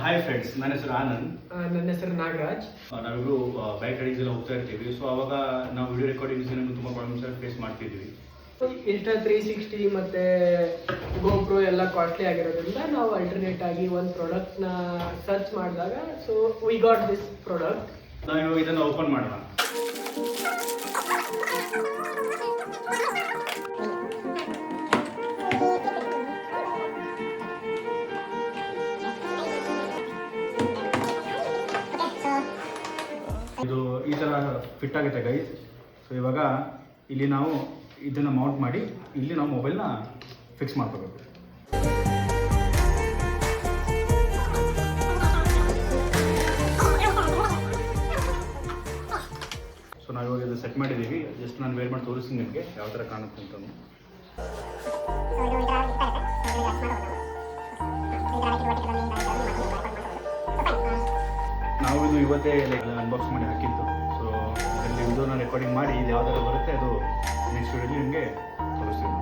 Hi friends, ನನ್ನ ಹೆಸರು ಆನಂದ್. ನನ್ನ ಹೆಸರು ನಾಗರಾಜ್. ನಾವಿಬ್ರು ಬೈಕ್ ರೈಡಿಂಗ್ಸ್ ಎಲ್ಲ ಹೋಗ್ತಾ ಇರ್ತೀವಿ. ಸೊ ಅವಾಗ ನಾವು ವಿಡಿಯೋ ರೆಕಾರ್ಡಿಂಗ್ಸ್ ತುಂಬ ಪ್ರಾಬ್ಲಮ್ಸ್ ಫೇಸ್ ಮಾಡ್ತಿದ್ವಿ. ಇನ್ಸ್ಟಾ 360 ಮತ್ತೆ ಗೋಪ್ರೋ ಎಲ್ಲ ಕಾಸ್ಟ್ಲಿ ಆಗಿರೋದ್ರಿಂದ ನಾವು ಅಲ್ಟರ್ನೇಟ್ ಆಗಿ ಒಂದು ಪ್ರಾಡಕ್ಟ್ನ ಸರ್ಚ್ ಮಾಡಿದಾಗ so we got this product. ನಾವು ಇವಾಗ ಇದನ್ನು ಓಪನ್ ಮಾಡೋಣ. ಇದು ಈ ಥರ ಫಿಟ್ ಆಗುತ್ತೆ ಗೈಸ್. ಸೊ ಇವಾಗ ಇಲ್ಲಿ ನಾವು ಇದನ್ನು ಮೌಂಟ್ ಮಾಡಿ ಇಲ್ಲಿ ನಾವು ಮೊಬೈಲ್ನ ಫಿಕ್ಸ್ ಮಾಡ್ಕೋಬೇಕು. ಸೊ ನಾವು ಇವಾಗ ಇದು ಸೆಟ್ ಮಾಡಿದ್ದೀವಿ. ಜಸ್ಟ್ ನಾನು ವೇರ್ ಮಾಡಿ ತೋರಿಸ್ತೀನಿ ನಿಮಗೆ ಯಾವ ಥರ ಕಾಣುತ್ತೆ ಅಂತ. ನಾವು ಇದು ಇವತ್ತೇ ಅನ್ಬಾಕ್ಸ್ ಮಾಡಿ ಹಾಕಿದ್ದು. ಸೊ ಇದರಲ್ಲಿ ವಿಡಿಯೋನ ರೆಕಾರ್ಡಿಂಗ್ ಮಾಡಿ ಇದು ಯಾವ ಥರ ಬರುತ್ತೆ ಅದು ನೆಕ್ಸ್ಟ್ ವಿಡಿಯೋಲಿ ನಿಮಗೆ ತೋರಿಸ್ತೀವಿ.